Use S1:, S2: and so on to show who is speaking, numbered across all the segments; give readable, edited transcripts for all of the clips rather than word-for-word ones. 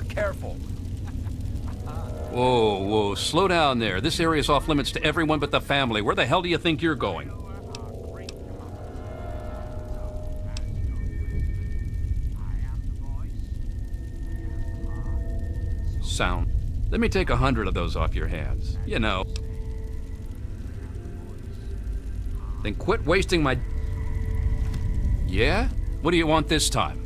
S1: more careful.
S2: Whoa, whoa, slow down there. This area's off limits to everyone but the family. Where the hell do you think you're going? Sound. Let me take 100 of those off your hands. You know. Then quit wasting my... Yeah? What do you want this time?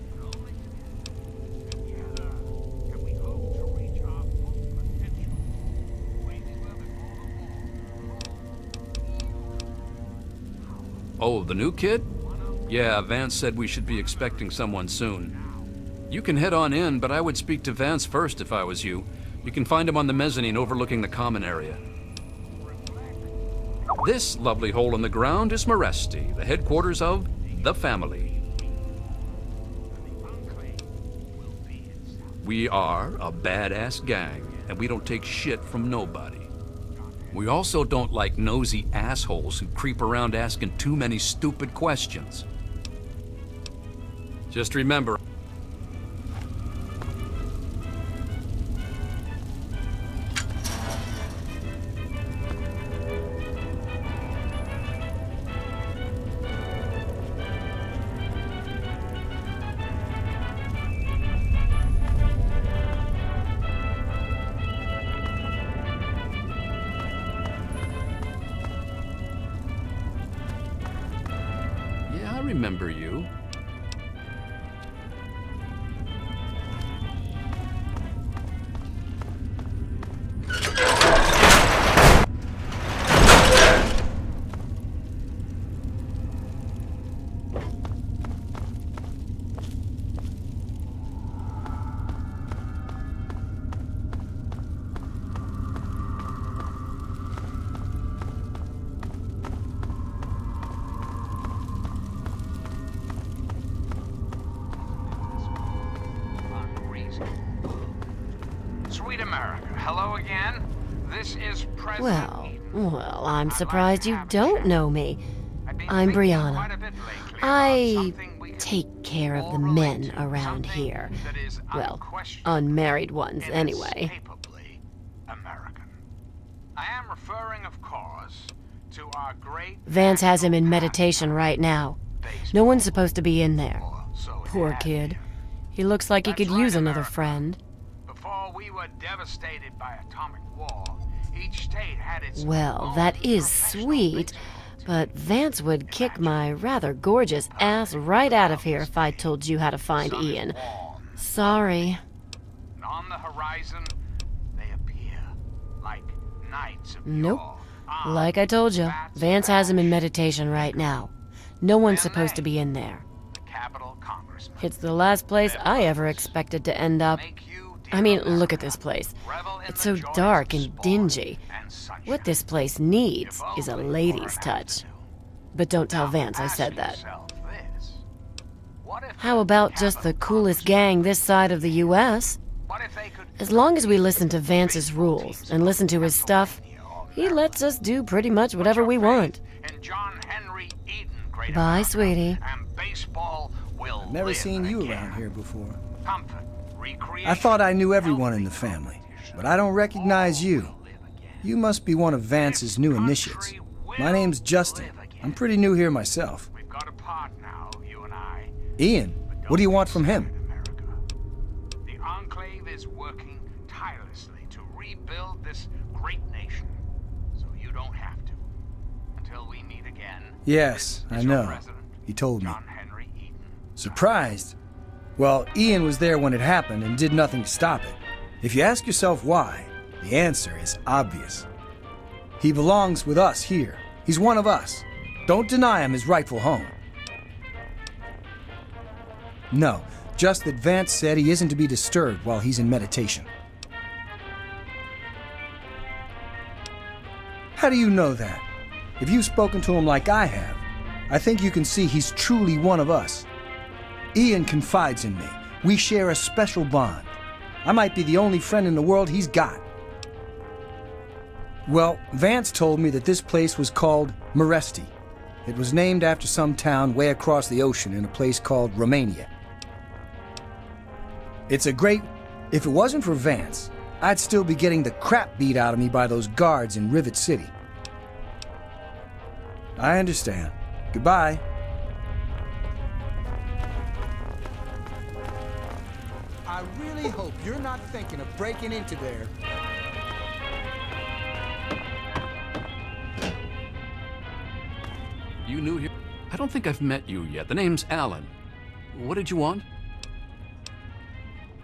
S2: Oh, the new kid? Yeah, Vance said we should be expecting someone soon. You can head on in, but I would speak to Vance first if I was you. You can find him on the mezzanine overlooking the common area. This lovely hole in the ground is Meresti, the headquarters of the family. We are a badass gang, and we don't take shit from nobody. We also don't like nosy assholes who creep around asking too many stupid questions. Just remember... remember you.
S3: Sweet America, hello again. This is President
S4: Well, I'm surprised you don't know me. I'm Brianna. I take care of the men around here. Well, unmarried ones, anyway.
S3: American. I am referring, of course, to our great...
S4: Vance has him in meditation right now. No one's supposed to be in there. Poor kid. He looks like he could use another friend.
S3: Before we were devastated by atomic war, each state had its...
S4: Well, that is sweet, but Vance would kick my rather gorgeous ass right out of here if I told you how to find Ian. Sorry.
S3: On the horizon, they appear like knights of
S4: Nope. Like I told you, Vance has him in meditation right now. No one's supposed to be in there. It's the last place I ever expected to end up. I mean, look at this place. It's so dark and dingy. What this place needs is a lady's touch. But don't tell Vance I said that. How about just the coolest gang this side of the U.S.? As long as we listen to Vance's rules and listen to his stuff, he lets us do pretty much whatever we want. Bye, sweetie.
S5: I've never seen you around here before. I thought I knew everyone in the family, but I don't recognize you. You must be one of Vance's new initiates. My name's Justin. I'm pretty new here myself. Ian, what do you want from him?
S3: The Enclave is working tirelessly to rebuild this great nation, so you don't have to. Until we meet again.
S5: Yes, I know. He told me. Surprised? Well, Ian was there when it happened and did nothing to stop it. If you ask yourself why, the answer is obvious. He belongs with us here. He's one of us. Don't deny him his rightful home. No, just that Vance said he isn't to be disturbed while he's in meditation. How do you know that? If you've spoken to him like I have, I think you can see he's truly one of us. Ian confides in me. We share a special bond. I might be the only friend in the world he's got. Well, Vance told me that this place was called Meresti. It was named after some town way across the ocean in a place called Romania. It's a great... If it wasn't for Vance, I'd still be getting the crap beat out of me by those guards in Rivet City. I understand. Goodbye. I really hope you're not thinking of breaking into there.
S2: You new here? I don't think I've met you yet. The name's Alan. What did you want?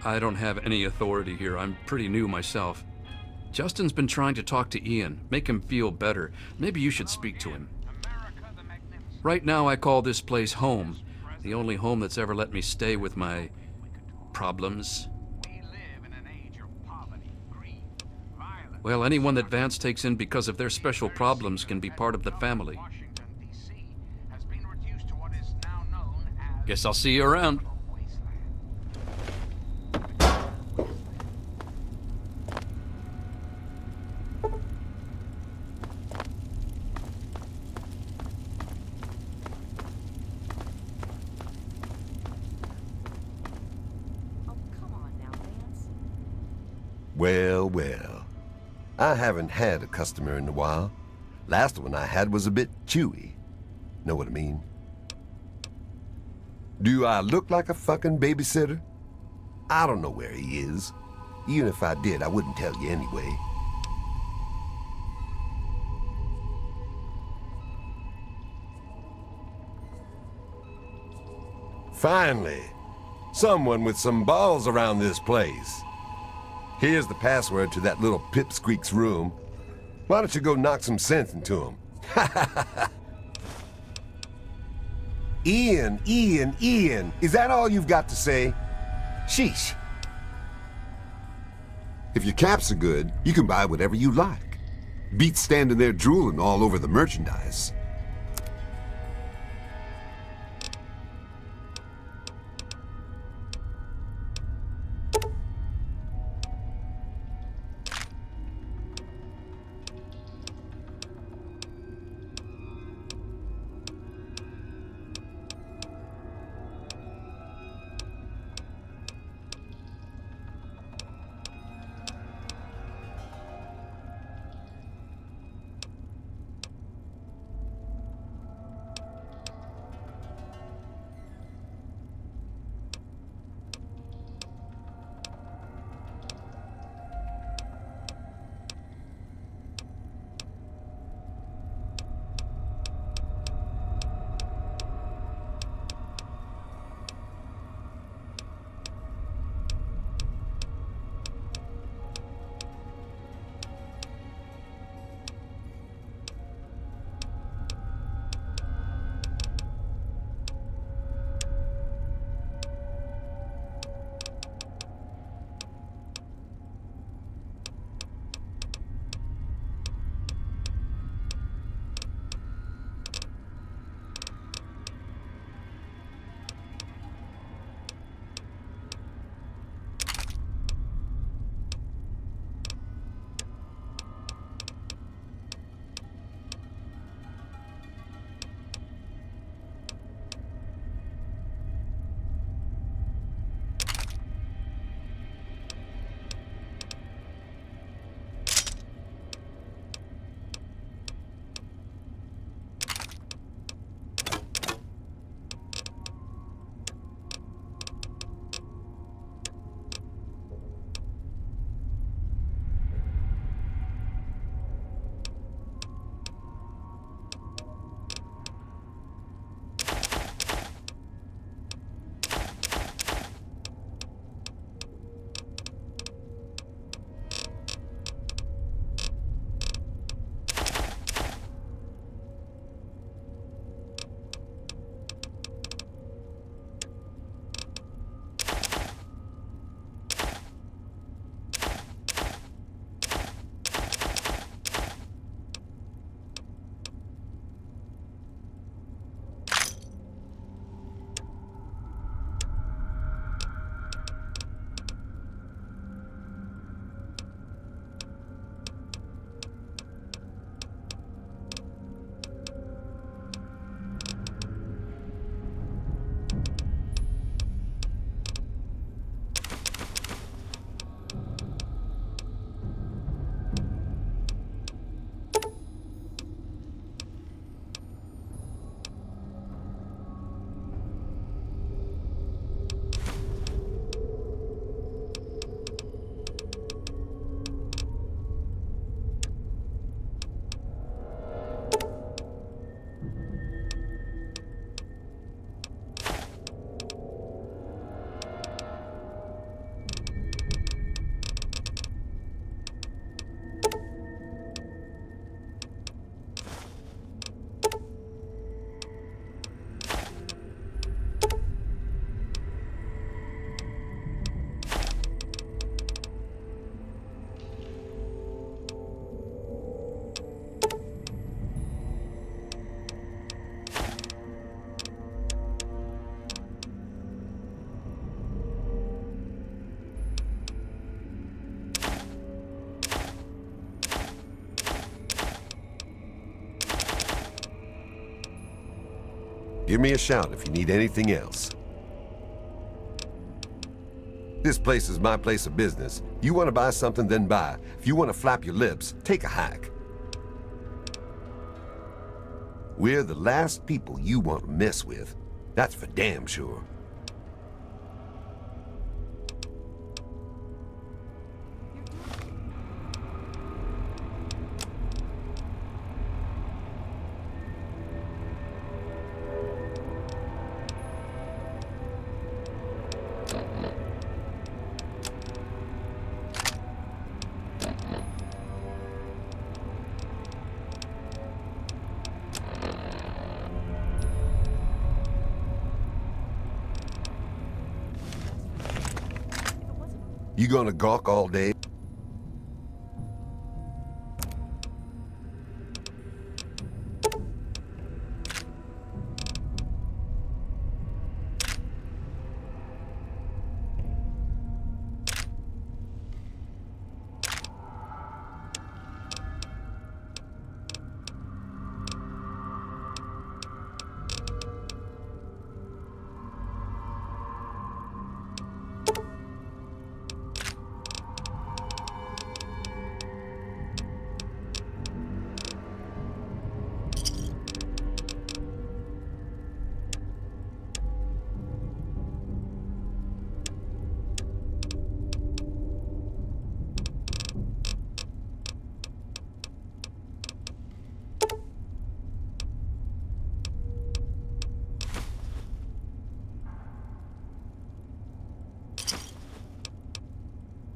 S2: I don't have any authority here. I'm pretty new myself. Justin's been trying to talk to Ian, make him feel better. Maybe you should speak to him. Right now I call this place home. The only home that's ever let me stay with my problems. Well, anyone that Vance takes in because of their special problems can be part of the family. Guess I'll see you around.
S1: Well, well. I haven't had a customer in a while. Last one I had was a bit chewy. Know what I mean? Do I look like a fucking babysitter? I don't know where he is. Even if I did, I wouldn't tell you anyway. Finally, someone with some balls around this place. Here's the password to that little pipsqueak's room. Why don't you go knock some sense into him? Ian, is that all you've got to say? Sheesh. If your caps are good, you can buy whatever you like. Beats standing there drooling all over the merchandise. Give me a shout if you need anything else. This place is my place of business. You want to buy something, then buy. If you want to flap your lips, take a hike. We're the last people you want to mess with. That's for damn sure. You gonna gawk all day?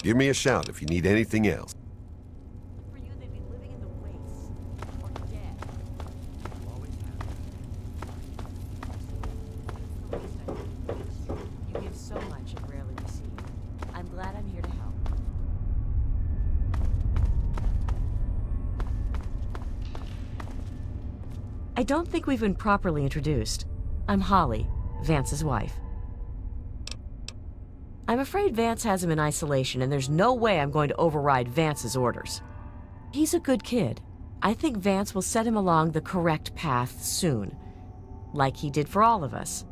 S1: Give me a shout if you need anything else.
S6: For you, they'd be living in the wastes or dead. Always have. You give so much and rarely receive. I'm glad I'm here to help. I don't think we've been properly introduced. I'm Holly, Vance's wife. I'm afraid Vance has him in isolation, and there's no way I'm going to override Vance's orders. He's a good kid. I think Vance will set him along the correct path soon, like he did for all of us.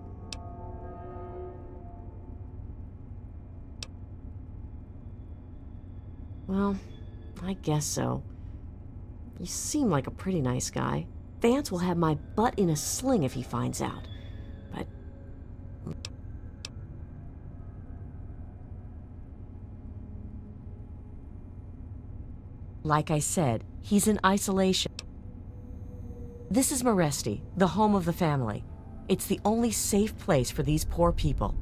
S6: Well, I guess so. You seem like a pretty nice guy. Vance will have my butt in a sling if he finds out. But... like I said, he's in isolation. This is Maresti, the home of the family. It's the only safe place for these poor people.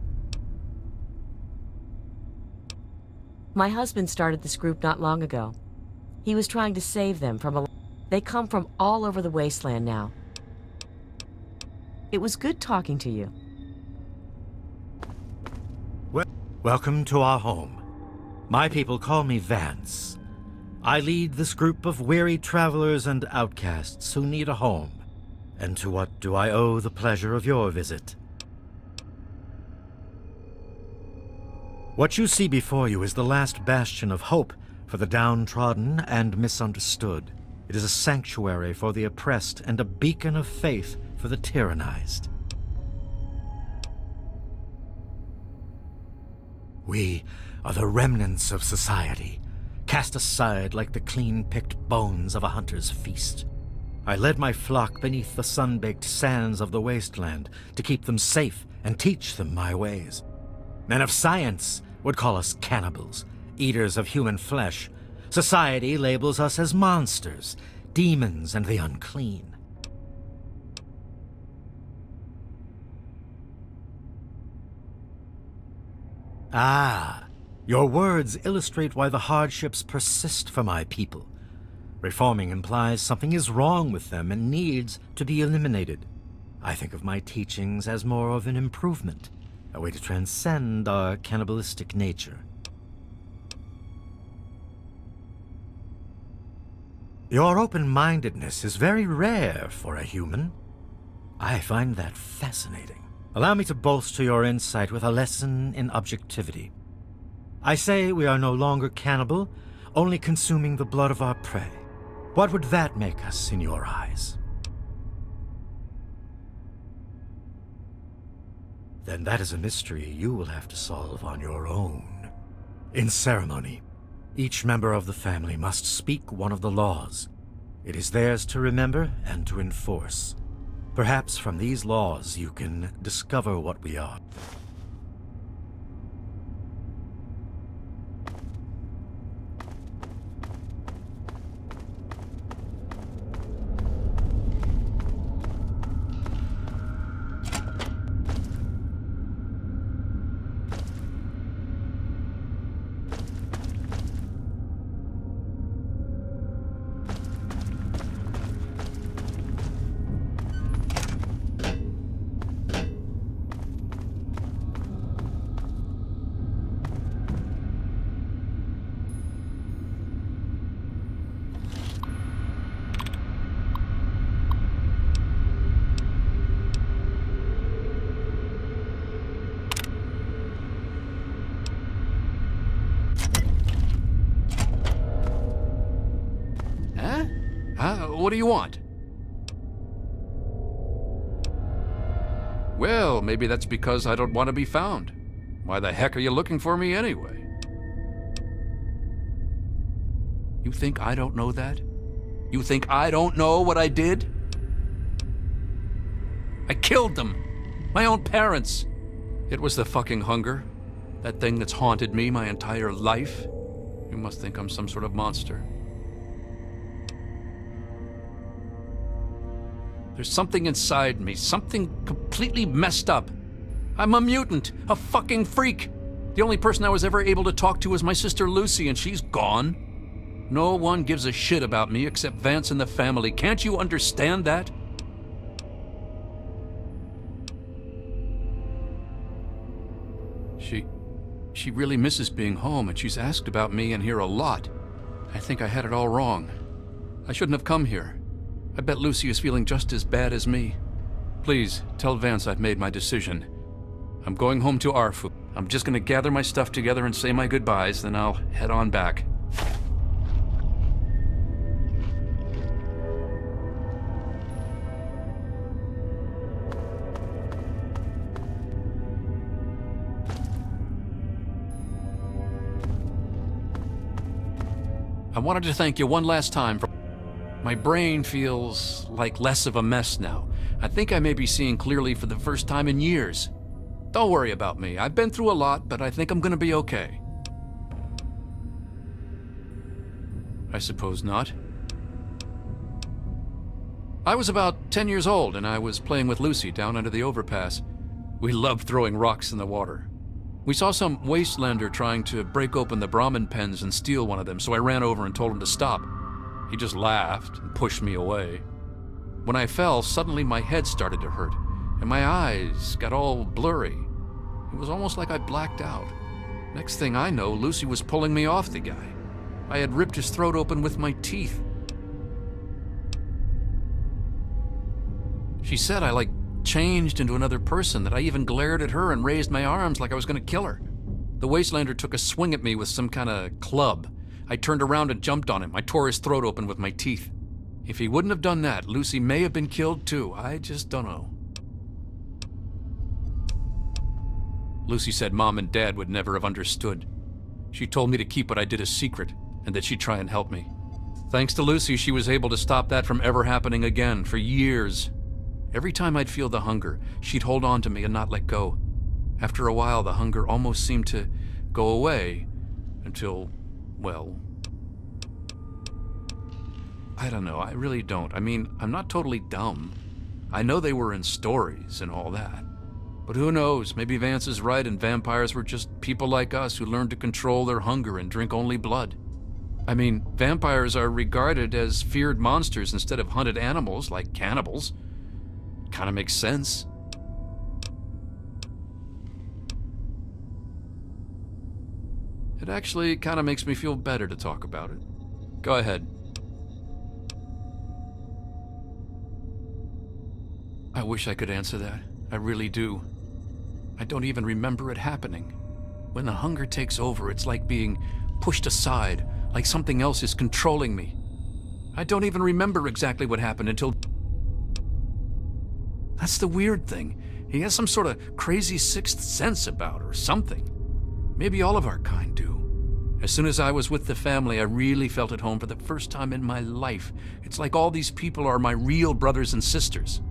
S6: My husband started this group not long ago. He was trying to save them from a... They come from all over the wasteland now. It was good talking to you.
S7: Welcome to our home. My people call me Vance. I lead this group of weary travelers and outcasts who need a home. And to what do I owe the pleasure of your visit? What you see before you is the last bastion of hope for the downtrodden and misunderstood. It is a sanctuary for the oppressed and a beacon of faith for the tyrannized. We are the remnants of society, cast aside like the clean-picked bones of a hunter's feast. I led my flock beneath the sun-baked sands of the wasteland to keep them safe and teach them my ways. Men of science would call us cannibals, eaters of human flesh. Society labels us as monsters, demons, and the unclean. Ah, your words illustrate why the hardships persist for my people. Reforming implies something is wrong with them and needs to be eliminated. I think of my teachings as more of an improvement, a way to transcend our cannibalistic nature. Your open-mindedness is very rare for a human. I find that fascinating. Allow me to bolster your insight with a lesson in objectivity. I say we are no longer cannibal, only consuming the blood of our prey. What would that make us in your eyes? then that is a mystery you will have to solve on your own. In ceremony, each member of the family must speak one of the laws. It is theirs to remember and to enforce. Perhaps from these laws you can discover what we are.
S2: What do you want? Well, maybe that's because I don't want to be found. Why the heck are you looking for me anyway? You think I don't know that? You think I don't know what I did? I killed them. My own parents. It was the fucking hunger. That thing that's haunted me my entire life. You must think I'm some sort of monster. There's something inside me, something completely messed up. I'm a mutant, a fucking freak. The only person I was ever able to talk to was my sister Lucy, and she's gone. No one gives a shit about me except Vance and the family. Can't you understand that? She really misses being home, and she's asked about me in here a lot. I think I had it all wrong. I shouldn't have come here. I bet Lucy is feeling just as bad as me. Please, tell Vance I've made my decision. I'm going home to Arfu. I'm just gonna gather my stuff together and say my goodbyes, then I'll head on back. I wanted to thank you one last time for... My brain feels like less of a mess now. I think I may be seeing clearly for the first time in years. Don't worry about me. I've been through a lot, but I think I'm gonna be okay. I suppose not. I was about 10 years old, and I was playing with Lucy down under the overpass. We loved throwing rocks in the water. We saw some wastelander trying to break open the Brahmin pens and steal one of them, so I ran over and told him to stop. He just laughed and pushed me away. When I fell, suddenly my head started to hurt, and my eyes got all blurry. It was almost like I blacked out. Next thing I know, Lucy was pulling me off the guy. I had ripped his throat open with my teeth. She said I, changed into another person, that I even glared at her and raised my arms like I was gonna kill her. The wastelander took a swing at me with some kind of club. I turned around and jumped on him. I tore his throat open with my teeth. If he wouldn't have done that, Lucy may have been killed too. I just don't know. Lucy said Mom and Dad would never have understood. She told me to keep what I did a secret, and that she'd try and help me. Thanks to Lucy, she was able to stop that from ever happening again for years. Every time I'd feel the hunger, she'd hold on to me and not let go. After a while, the hunger almost seemed to go away until, well, I don't know. I really don't. I mean, I'm not totally dumb. I know they were in stories and all that. But who knows? Maybe Vance is right and vampires were just people like us who learned to control their hunger and drink only blood. I mean, vampires are regarded as feared monsters instead of hunted animals like cannibals. Kind of makes sense. It actually kind of makes me feel better to talk about it. Go ahead. I wish I could answer that. I really do. I don't even remember it happening. When the hunger takes over, it's like being pushed aside, like something else is controlling me. I don't even remember exactly what happened until... That's the weird thing. He has some sort of crazy sixth sense about her or something. Maybe all of our kind do. As soon as I was with the family, I really felt at home for the first time in my life. It's like all these people are my real brothers and sisters.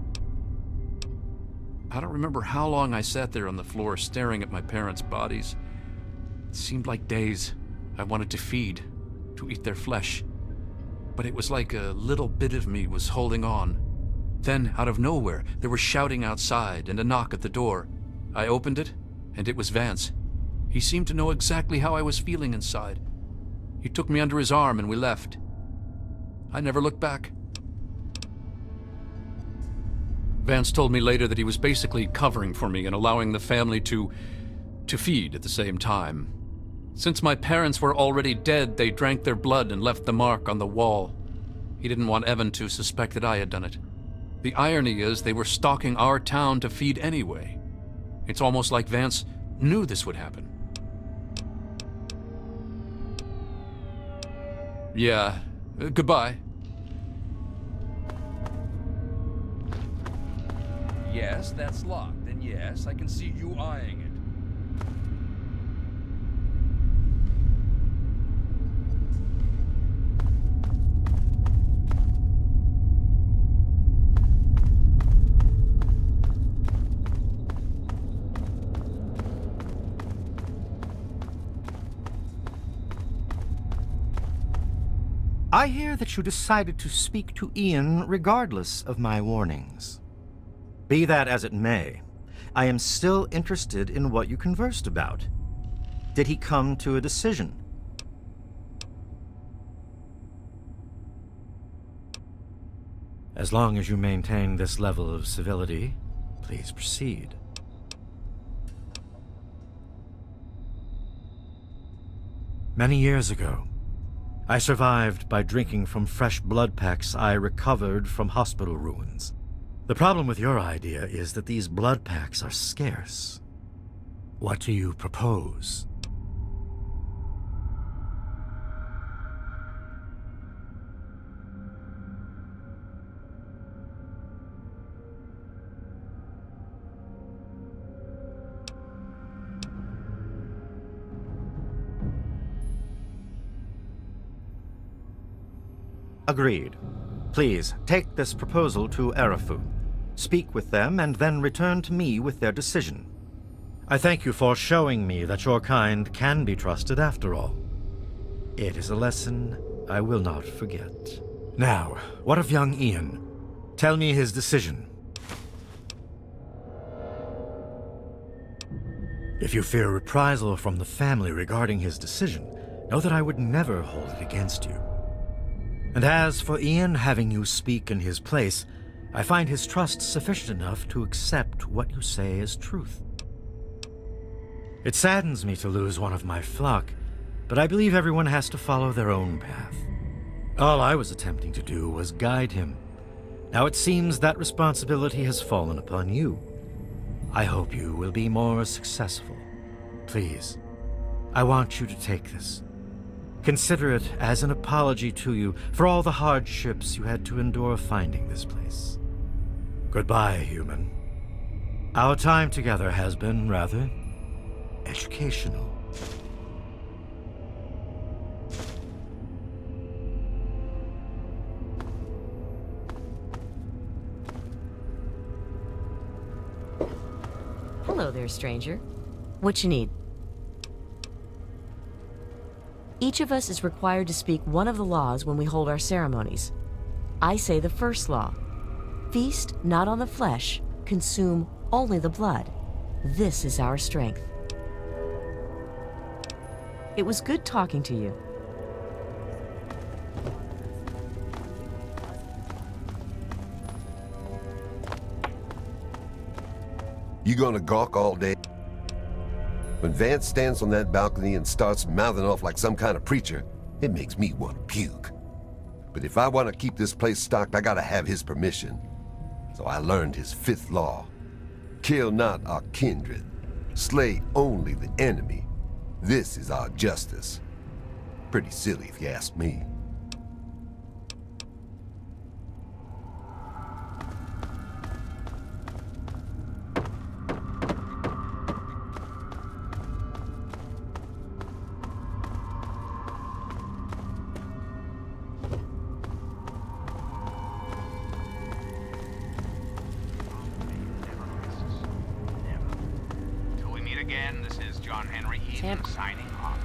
S2: I don't remember how long I sat there on the floor staring at my parents' bodies. It seemed like days. I wanted to feed, to eat their flesh. But it was like a little bit of me was holding on. Then, out of nowhere, there was shouting outside and a knock at the door. I opened it, and it was Vance. He seemed to know exactly how I was feeling inside. He took me under his arm and we left. I never looked back. Vance told me later that he was basically covering for me and allowing the family to feed at the same time. Since my parents were already dead, they drank their blood and left the mark on the wall. He didn't want Evan to suspect that I had done it. The irony is they were stalking our town to feed anyway. It's almost like Vance knew this would happen. Yeah, goodbye. Yes, that's locked, and yes, I can see you eyeing it.
S7: I hear that you decided to speak to Ian regardless of my warnings. Be that as it may, I am still interested in what you conversed about. Did he come to a decision? As long as you maintain this level of civility, please proceed. Many years ago, I survived by drinking from fresh blood packs I recovered from hospital ruins. The problem with your idea is that these blood packs are scarce. What do you propose? Agreed. Please, take this proposal to Arafu. Speak with them, and then return to me with their decision. I thank you for showing me that your kind can be trusted after all. It is a lesson I will not forget. Now, what of young Ian? Tell me his decision. If you fear reprisal from the family regarding his decision, know that I would never hold it against you. And as for Ian having you speak in his place, I find his trust sufficient enough to accept what you say is truth. It saddens me to lose one of my flock, but I believe everyone has to follow their own path. All I was attempting to do was guide him. Now it seems that responsibility has fallen upon you. I hope you will be more successful. Please, I want you to take this. Consider it as an apology to you for all the hardships you had to endure finding this place. Goodbye, human. Our time together has been rather educational.
S6: Hello there, stranger. What you need? Each of us is required to speak one of the laws when we hold our ceremonies. I say the first law. Feast not on the flesh, consume only the blood. This is our strength. It was good talking to you.
S1: You gonna gawk all day? When Vance stands on that balcony and starts mouthing off like some kind of preacher, it makes me want to puke. But if I want to keep this place stocked, I gotta have his permission. So I learned his fifth law. Kill not our kindred. Slay only the enemy. This is our justice. Pretty silly if you ask me.
S3: John Henry Eden signing off.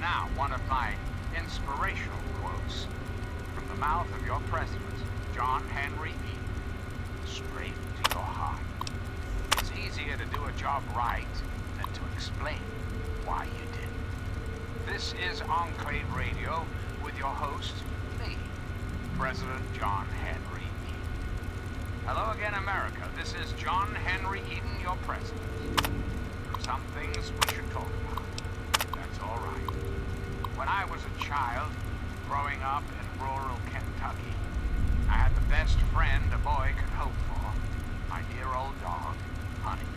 S3: Now, one of my inspirational quotes from the mouth of your president, John Henry Eden, straight to your heart. It's easier to do a job right than to explain why you did. This is Enclave Radio with your host, me, President John Henry Eden. Hello again, America. This is John Henry Eden, your president. Some things we should talk about. That's all right. When I was a child, growing up in rural Kentucky, I had the best friend a boy could hope for, my dear old dog, Honey.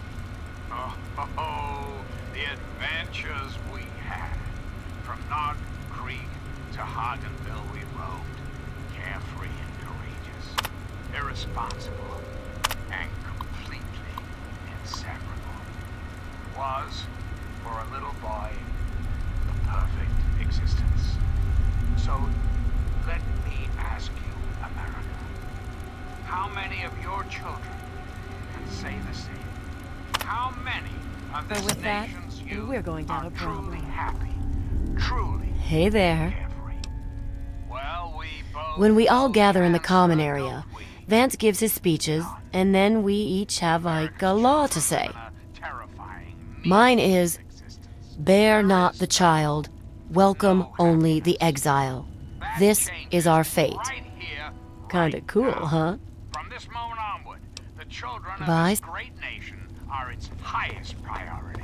S3: Oh, the adventures we had. From Knob Creek to Hardenville we roamed, carefree and courageous, irresponsible, and completely inseparable. Was, for a little boy, the perfect existence. So, let me ask you, America, how many of your children can say the same? How many of this
S4: with that,
S3: nation's youth
S4: we're going to have
S3: are
S4: a problem.
S3: truly happy, truly
S4: Hey there.
S3: carefree? Well, we both
S4: When we all
S3: know
S4: gather
S3: the
S4: in the common
S3: answer,
S4: area,
S3: don't we?
S4: Vance gives his speeches, and then we each have like a law to say. Mine is, bear not the child, welcome only the exile. This is our fate. Kinda cool, huh?
S3: From this moment onward, the children of
S4: Bye.
S3: this great nation are its highest priority.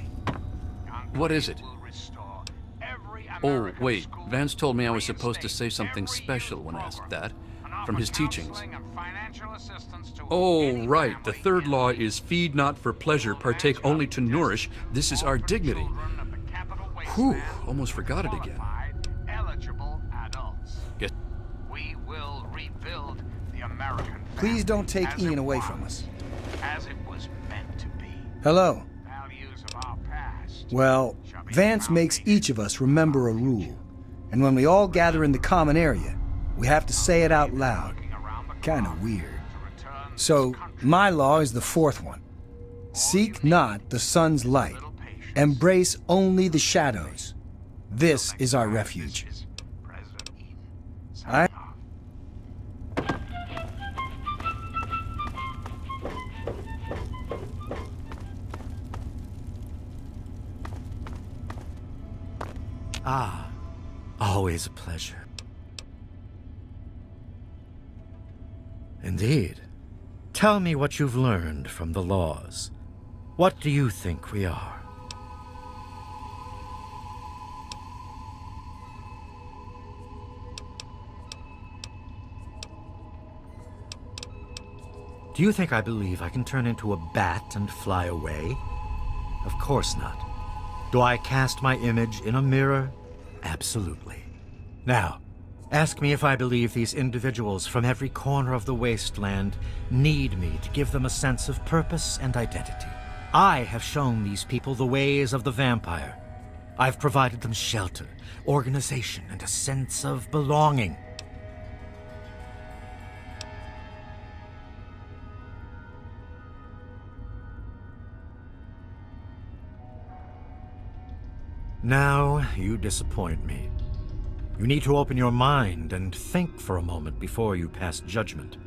S2: What is it?
S3: Will restore every
S2: Oh,
S3: American
S2: wait.
S3: school,
S2: Vance told me I was supposed to
S3: reinstate
S2: say something
S3: every
S2: special
S3: youth
S2: when asked
S3: program,
S2: that,
S3: and offer
S2: from his teachings.
S3: counseling and financial assistance to
S2: Oh,
S3: any
S2: right. The
S3: family
S2: third
S3: in
S2: law
S3: need.
S2: is feed not for pleasure, partake only to nourish. This is our dignity.
S3: Children of the capital
S2: Whew,
S3: wasteland,
S2: almost forgot it again.
S3: qualified, eligible adults.
S2: Yes.
S3: We will rebuild the American
S5: Please don't take
S3: family
S5: Ian
S3: as it
S5: away
S3: was,
S5: from us.
S3: As it was meant to be.
S5: Hello.
S3: Values of our past.
S5: Well, Vance makes each of us remember a rule. And when we all gather in the common area, we have to say it out loud. Kinda weird. So, my law is the fourth one. Seek not the sun's light. Embrace only the shadows. This is our refuge.
S3: President Eden.
S5: I-
S3: Signing off.
S7: Ah, always a pleasure. Indeed. Tell me what you've learned from the laws. What do you think we are? Do you think I believe I can turn into a bat and fly away? Of course not. Do I cast my image in a mirror? Absolutely. Now, ask me if I believe these individuals from every corner of the wasteland need me to give them a sense of purpose and identity. I have shown these people the ways of the vampire. I've provided them shelter, organization, and a sense of belonging. Now, you disappoint me. You need to open your mind and think for a moment before you pass judgment.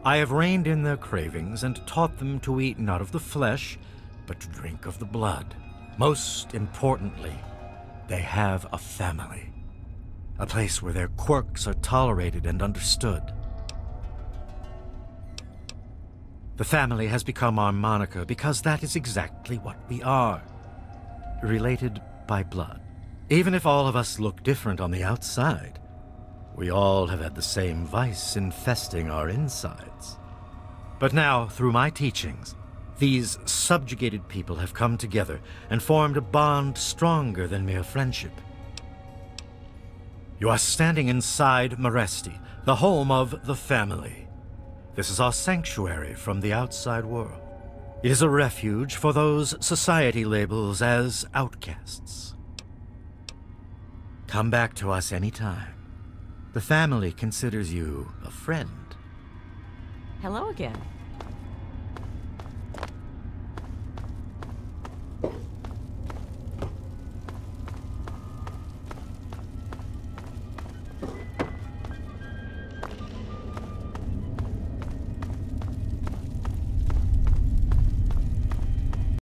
S7: I have reined in their cravings and taught them to eat not of the flesh, but to drink of the blood. Most importantly, they have a family. A place where their quirks are tolerated and understood. The family has become our moniker because that is exactly what we are. Related by blood. Even if all of us look different on the outside, we all have had the same vice infesting our insides. But now, through my teachings, these subjugated people have come together and formed a bond stronger than mere friendship. You are standing inside Meresti, the home of the family. This is our sanctuary from the outside world. It is a refuge for those society labels as outcasts. Come back to us anytime. The family considers you a friend.
S6: Hello again.